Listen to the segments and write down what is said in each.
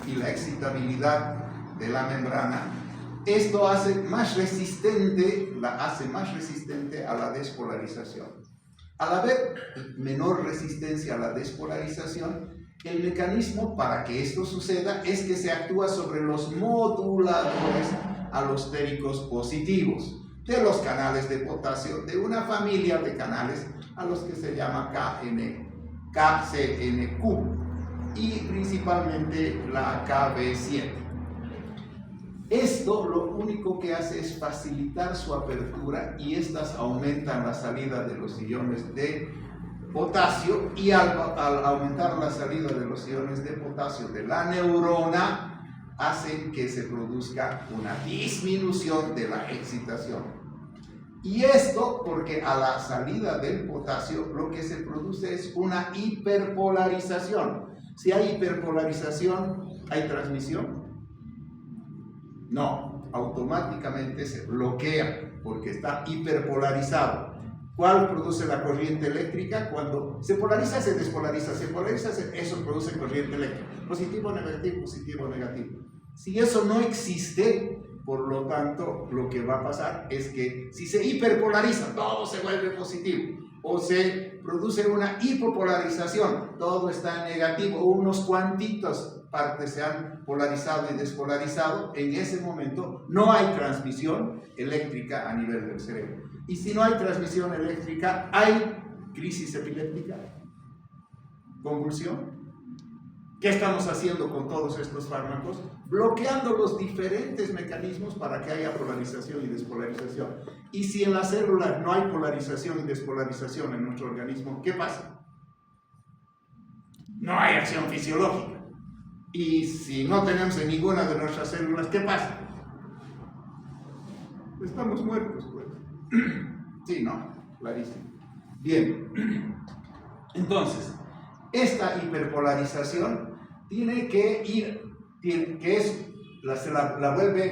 y la excitabilidad de la membrana. Esto hace más resistente a la despolarización. Al haber menor resistencia a la despolarización, el mecanismo para que esto suceda es que se actúa sobre los moduladores alostéricos positivos de los canales de potasio, de una familia de canales a los que se llama KCNQ y principalmente la KB7. Esto lo único que hace es facilitar su apertura y estas aumentan la salida de los iones de potasio, y al aumentar la salida de los iones de potasio de la neurona hacen que se produzca una disminución de la excitación. Y esto porque a la salida del potasio lo que se produce es una hiperpolarización. Si hay hiperpolarización, ¿hay transmisión? No, automáticamente se bloquea porque está hiperpolarizado. ¿Cuál produce la corriente eléctrica? Cuando se polariza, se despolariza, eso produce corriente eléctrica. Positivo, negativo, positivo, negativo. Si eso no existe, por lo tanto, lo que va a pasar es que si se hiperpolariza, todo se vuelve positivo. O se produce una hipopolarización, todo está en negativo, o unos cuantitos partes se han polarizado y despolarizado. En ese momento no hay transmisión eléctrica a nivel del cerebro. Y si no hay transmisión eléctrica, ¿hay crisis epiléptica? ¿Convulsión? ¿Qué estamos haciendo con todos estos fármacos? Bloqueando los diferentes mecanismos para que haya polarización y despolarización. Y si en la célula no hay polarización y despolarización en nuestro organismo, ¿qué pasa? No hay acción fisiológica. Y si no tenemos en ninguna de nuestras células, ¿qué pasa? Estamos muertos, pues. Sí, ¿no? Clarísimo. Bien. Entonces, esta hiperpolarización tiene que ir, la vuelve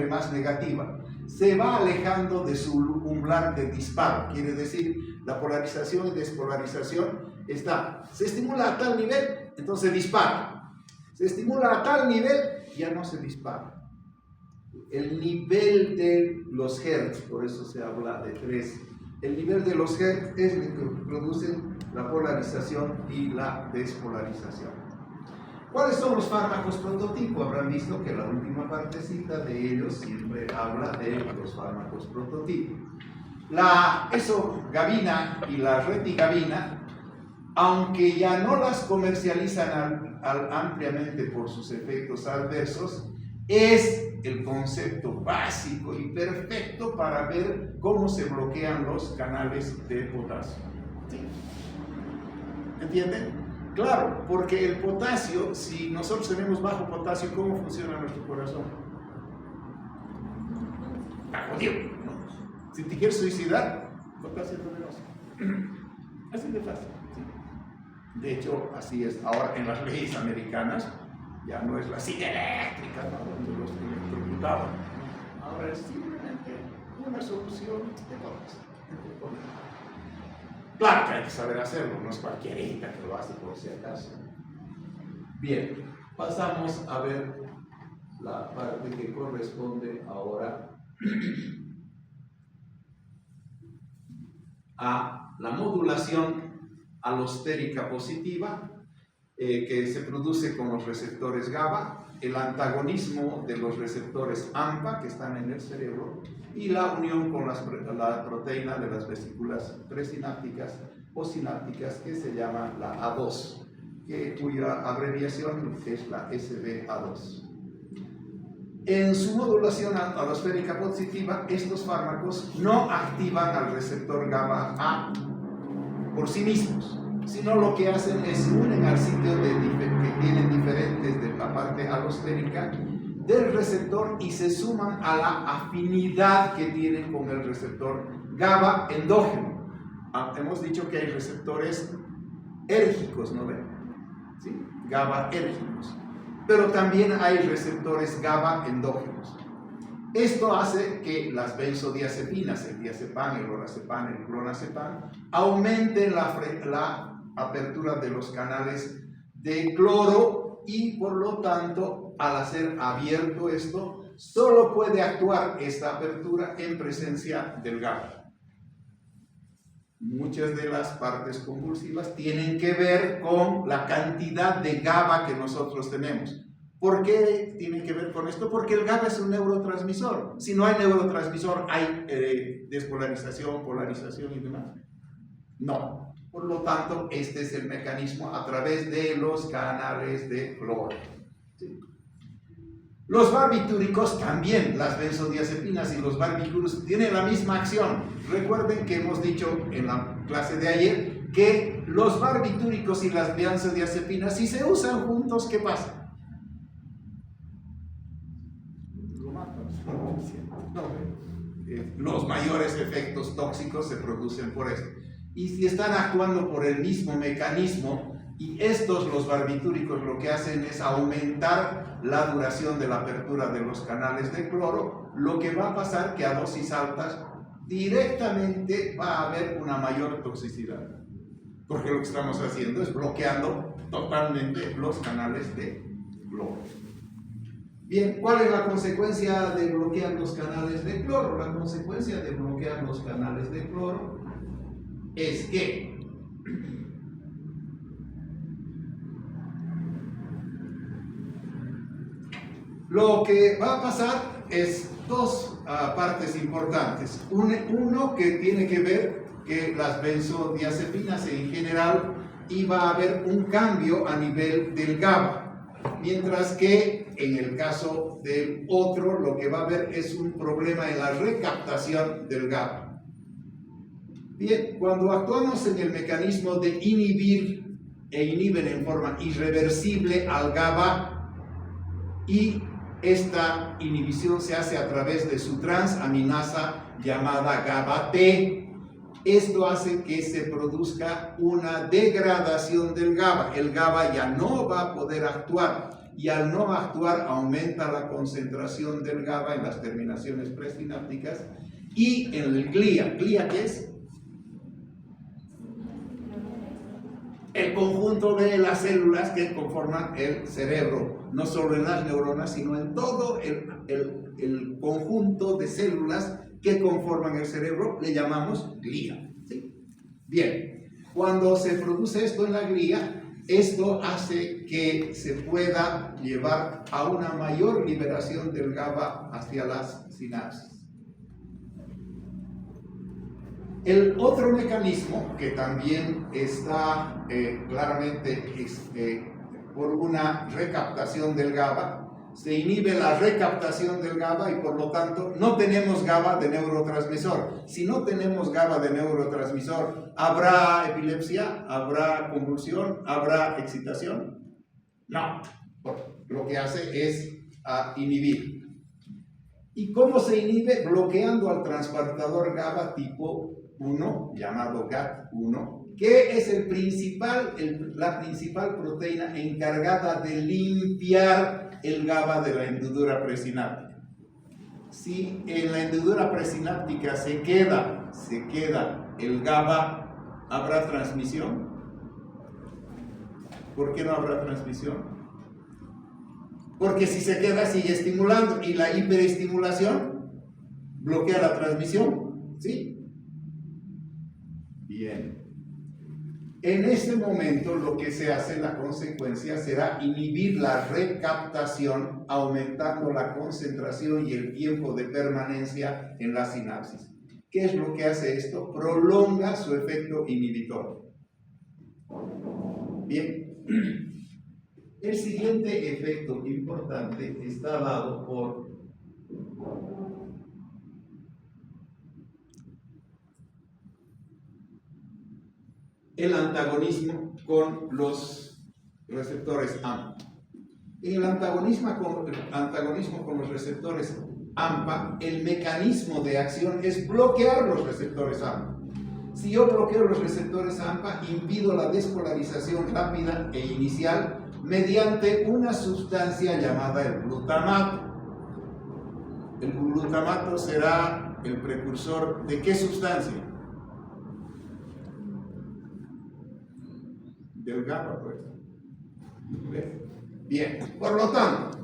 más negativa. Se va alejando de su umbral de disparo. Quiere decir, la polarización y despolarización se estimula a tal nivel, entonces dispara. Se estimula a tal nivel, ya no se dispara. El nivel de los hertz, por eso se habla de 3. El nivel de los hertz es el que produce la polarización y la despolarización. ¿Cuáles son los fármacos prototipo? Habrán visto que la última partecita de ellos siempre habla de los fármacos prototipo. La esogabina y la retigabina, aunque ya no las comercializan ampliamente por sus efectos adversos, es el concepto básico y perfecto para ver cómo se bloquean los canales de potasio. ¿Sí? ¿Entienden? Claro, porque el potasio, si nosotros tenemos bajo potasio, ¿cómo funciona nuestro corazón? Está jodido, ¿no? Si te quieres suicidar, potasio endovenoso. Así de fácil. ¿Sí? De hecho, así es. Ahora, en las leyes americanas, ya no es la silla eléctrica, ¿no? Donde los electrocutaban. Ahora es simplemente una solución de cosas. Claro que hay que saber hacerlo, no es cualquierita que lo hace por si acaso. Bien, pasamos a ver la parte que corresponde ahora a la modulación alostérica positiva, que se produce con los receptores GABA, el antagonismo de los receptores AMPA que están en el cerebro y la unión con la proteína de las vesículas presinápticas o sinápticas que se llama la A2, cuya abreviación es la SBA2. En su modulación alostérica positiva, estos fármacos no activan al receptor GABA-A por sí mismos, sino lo que hacen es unen al sitio que tienen diferentes de la parte alostérica del receptor y se suman a la afinidad que tienen con el receptor GABA endógeno. Hemos dicho que hay receptores érgicos, ¿no ven? ¿Sí? GABA érgicos. Pero también hay receptores GABA endógenos. Esto hace que las benzodiazepinas, el diazepam, el lorazepam, el clonazepam, aumenten la apertura de los canales de cloro y por lo tanto, al hacer abierto esto, solo puede actuar esta apertura en presencia del GABA. Muchas de las partes convulsivas tienen que ver con la cantidad de GABA que nosotros tenemos. ¿Por qué tiene que ver con esto? Porque el GABA es un neurotransmisor. Si no hay neurotransmisor, ¿hay despolarización, polarización y demás? No. Por lo tanto, este es el mecanismo a través de los canales de cloro. ¿Sí? Los barbitúricos también, las benzodiazepinas y los barbitúricos tienen la misma acción. Recuerden que hemos dicho en la clase de ayer que los barbitúricos y las benzodiazepinas, si se usan juntos, ¿qué pasa? Los mayores efectos tóxicos se producen por esto. Y si están actuando por el mismo mecanismo, y estos, los barbitúricos, lo que hacen es aumentar la duración de la apertura de los canales de cloro, lo que va a pasar que a dosis altas directamente va a haber una mayor toxicidad. Porque lo que estamos haciendo es bloqueando totalmente los canales de cloro. Bien, ¿cuál es la consecuencia de bloquear los canales de cloro? La consecuencia de bloquear los canales de cloro es que lo que va a pasar es dos partes importantes. Uno que tiene que ver que las benzodiazepinas en general iba a haber un cambio a nivel del GABA, mientras que en el caso del otro lo que va a haber es un problema en la recaptación del GABA. Bien, cuando actuamos en el mecanismo de inhibir e inhiben en forma irreversible al GABA, y esta inhibición se hace a través de su transaminasa llamada GABA-T. Esto hace que se produzca una degradación del GABA. El GABA ya no va a poder actuar, y al no actuar aumenta la concentración del GABA en las terminaciones presinápticas y en el glía. ¿Glía qué es? El conjunto de las células que conforman el cerebro, no solo en las neuronas, sino en todo el conjunto de células que conforman el cerebro, le llamamos glía. ¿Sí? Bien, cuando se produce esto en la glía, esto hace que se pueda llevar a una mayor liberación del GABA hacia las sinapsis. El otro mecanismo que también está claramente por una recaptación del GABA, se inhibe la recaptación del GABA y por lo tanto no tenemos GABA de neurotransmisor. Si no tenemos GABA de neurotransmisor, ¿habrá epilepsia? ¿Habrá convulsión? ¿Habrá excitación? No, lo que hace es inhibir. ¿Y cómo se inhibe? Bloqueando al transportador GABA tipo 1, llamado GAT1, que es la principal proteína encargada de limpiar el GABA de la hendidura presináptica. Si en la hendidura presináptica se queda el GABA, ¿habrá transmisión? ¿Por qué no habrá transmisión? Porque si se queda sigue estimulando y la hiperestimulación bloquea la transmisión, ¿sí? Bien. En este momento lo que se hace, la consecuencia será inhibir la recaptación, aumentando la concentración y el tiempo de permanencia en la sinapsis. ¿Qué es lo que hace esto? Prolonga su efecto inhibitor. Bien. El siguiente efecto importante está dado por el antagonismo con los receptores AMPA. En el antagonismo con los receptores AMPA, el mecanismo de acción es bloquear los receptores AMPA. Si yo bloqueo los receptores AMPA, impido la despolarización rápida e inicial mediante una sustancia llamada el glutamato. El glutamato será el precursor ¿de qué sustancia? Del GABA, pues. Bien, por lo tanto,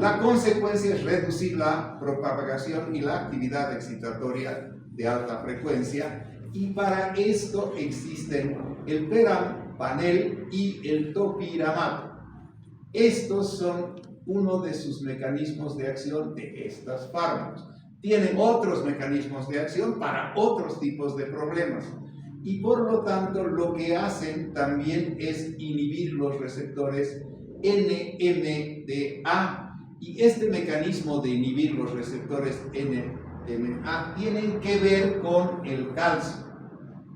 la consecuencia es reducir la propagación y la actividad excitatoria de alta frecuencia, y para esto existen el perampanel y el topiramato. Estos son uno de sus mecanismos de acción de estos fármacos. Tienen otros mecanismos de acción para otros tipos de problemas, y por lo tanto lo que hacen también es inhibir los receptores NMDA, y este mecanismo de inhibir los receptores NMDA tienen que ver con el calcio.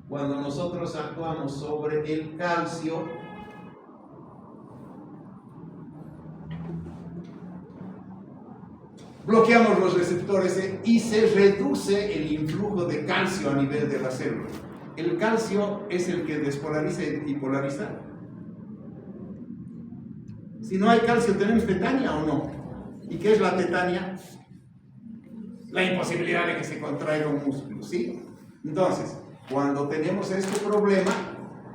Cuando nosotros actuamos sobre el calcio, bloqueamos los receptores y se reduce el influjo de calcio a nivel de la célula. El calcio es el que despolariza y polariza. Si no hay calcio, ¿tenemos tetania o no? ¿Y qué es la tetania? La imposibilidad de que se contraiga un músculo, ¿sí? Entonces, cuando tenemos este problema,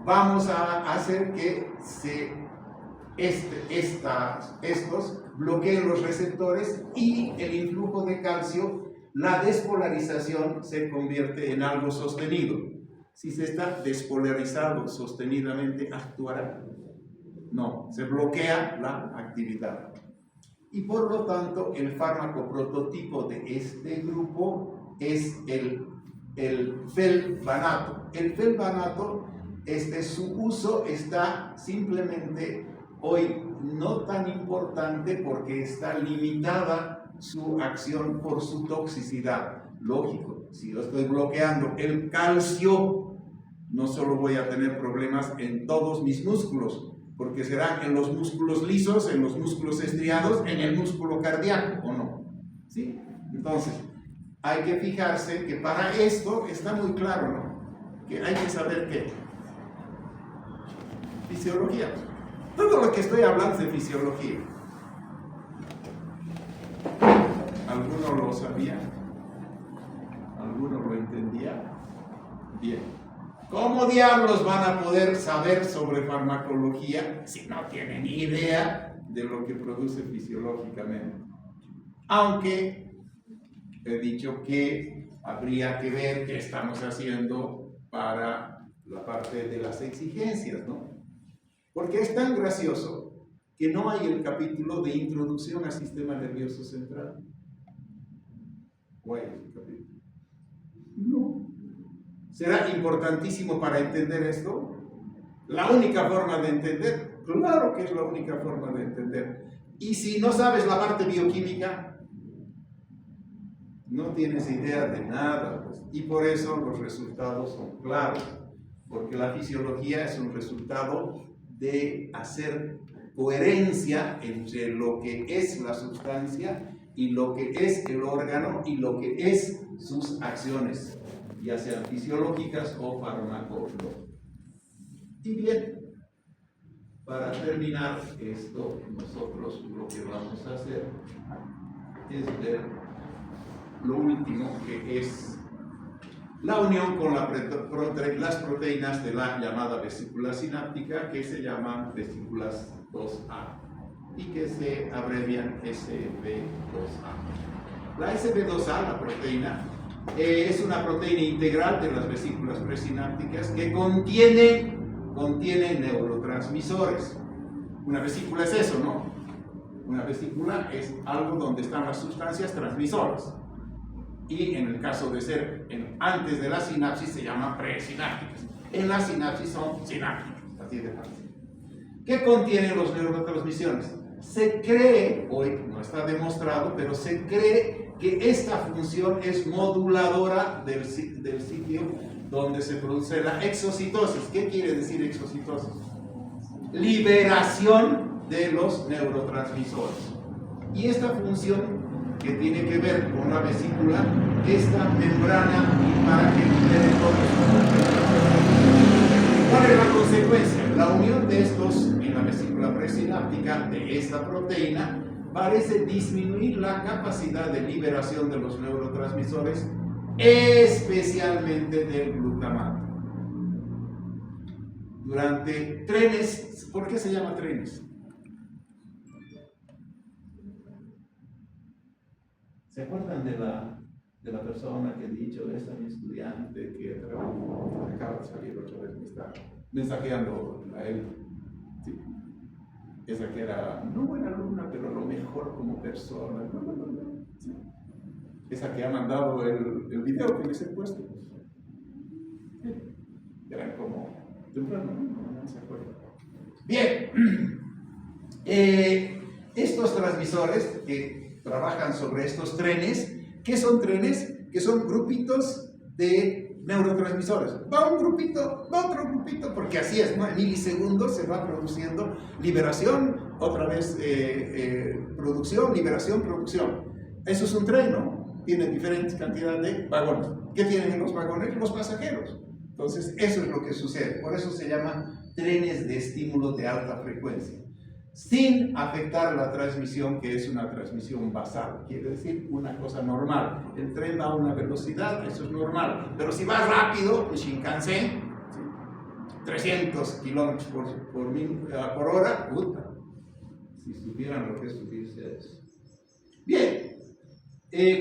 vamos a hacer que estos bloqueen los receptores, y el influjo de calcio, la despolarización se convierte en algo sostenido. Si se está despolarizado sostenidamente, ¿actuará? No, se bloquea la actividad. Y por lo tanto, el fármaco prototipo de este grupo es el felbanato. El felbanato, su uso está simplemente hoy no tan importante porque está limitada su acción por su toxicidad. Lógico, si yo estoy bloqueando el calcio, no solo voy a tener problemas en todos mis músculos, porque serán en los músculos lisos, en los músculos estriados, en el músculo cardíaco, ¿o no? ¿Sí? Entonces, hay que fijarse que para esto está muy claro, ¿no? Que hay que saber qué. Fisiología. Todo lo que estoy hablando es de fisiología. ¿Alguno lo sabía? ¿Alguno lo entendía? Bien. ¿Cómo diablos van a poder saber sobre farmacología si no tienen ni idea de lo que produce fisiológicamente? Aunque he dicho que habría que ver qué estamos haciendo para la parte de las exigencias, ¿no? Porque es tan gracioso que no hay el capítulo de introducción al sistema nervioso central. ¿Cuál es el capítulo? No. ¿Será importantísimo para entender esto? ¿La única forma de entender? Claro que es la única forma de entender. Y si no sabes la parte bioquímica, no tienes idea de nada, pues. Y por eso los resultados son claros, porque la fisiología es un resultado de hacer coherencia entre lo que es la sustancia y lo que es el órgano y lo que es sus acciones, ya sean fisiológicas o farmacológicas. Y bien, para terminar esto, nosotros lo que vamos a hacer es ver lo último, que es la unión con las proteínas de la llamada vesícula sináptica, que se llaman vesículas 2A y que se abrevian SB2A. La SB2A, la proteína, es una proteína integral de las vesículas presinápticas que contiene neurotransmisores. Una vesícula es eso, ¿no? Una vesícula es algo donde están las sustancias transmisoras. Y en el caso de ser antes de la sinapsis se llaman presinápticas. En la sinapsis son sinápticas, así de fácil. ¿Qué contienen los neurotransmisiones? Se cree, hoy no está demostrado, pero se cree que esta función es moduladora del sitio donde se produce la exocitosis. ¿Qué quiere decir exocitosis? Liberación de los neurotransmisores. Y esta función que tiene que ver con la vesícula, esta membrana, y para que libere todos. ¿Cuál es la consecuencia? La unión de estos en la vesícula presináptica de esta proteína parece disminuir la capacidad de liberación de los neurotransmisores, especialmente del glutamato. Durante trenes, ¿por qué se llama trenes? ¿Se acuerdan de la persona que he dicho, esa mi estudiante que acaba de salir otra vez, me está mensajeando a él? Sí. Esa que era no buena alumna, pero lo mejor como persona. No. Sí. Esa que ha mandado el video que les he puesto. Sí. Eran como temprano, no se acuerdan. Bien. Estos transmisores que trabajan sobre estos trenes, ¿qué son trenes? Que son grupitos de neurotransmisores. Va un grupito, va otro grupito, porque así es, ¿no? En milisegundos se va produciendo liberación, otra vez producción, liberación, producción. Eso es un tren, ¿no? Tiene diferentes cantidades de vagones. ¿Qué tienen en los vagones? Los pasajeros. Entonces, eso es lo que sucede. Por eso se llama trenes de estímulo de alta frecuencia, sin afectar la transmisión, que es una transmisión basal, quiere decir una cosa normal. El tren va a una velocidad, eso es normal, pero si va rápido, el Shinkansen, ¿sí? 300 kilómetros por hora, puta, si supieran lo que es ustedes. Bien,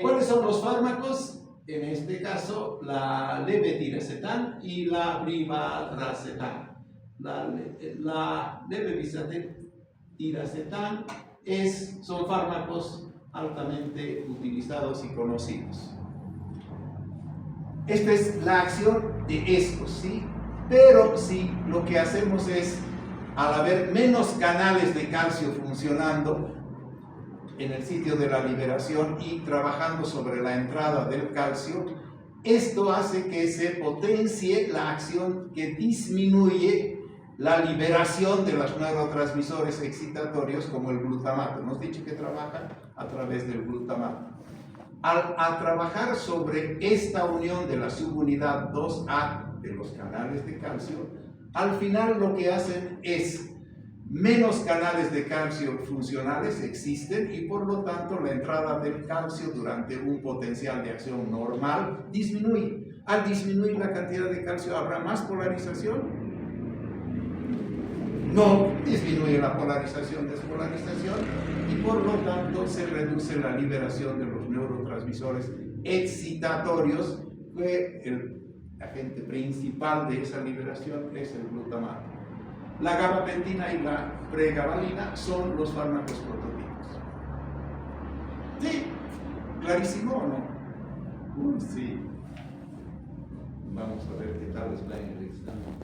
¿cuáles son los fármacos? En este caso, la levetiracetam y la brivaracetam. La levetiracetam son fármacos altamente utilizados y conocidos. Esta es la acción de estos, ¿sí? Pero si lo que hacemos es, al haber menos canales de calcio funcionando en el sitio de la liberación y trabajando sobre la entrada del calcio, esto hace que se potencie la acción que disminuye la liberación de los neurotransmisores excitatorios como el glutamato. Hemos dicho que trabaja a través del glutamato. Al trabajar sobre esta unión de la subunidad 2A de los canales de calcio, al final lo que hacen es menos canales de calcio funcionales existen y por lo tanto la entrada del calcio durante un potencial de acción normal disminuye. Al disminuir la cantidad de calcio, ¿habrá más polarización? No, disminuye la polarización, despolarización, y por lo tanto se reduce la liberación de los neurotransmisores excitatorios, que el agente principal de esa liberación es el glutamato. La gabapentina y la pregabalina son los fármacos prototipos. ¿Sí? ¿Clarísimo o no? Sí. Vamos a ver qué tal les va en el examen.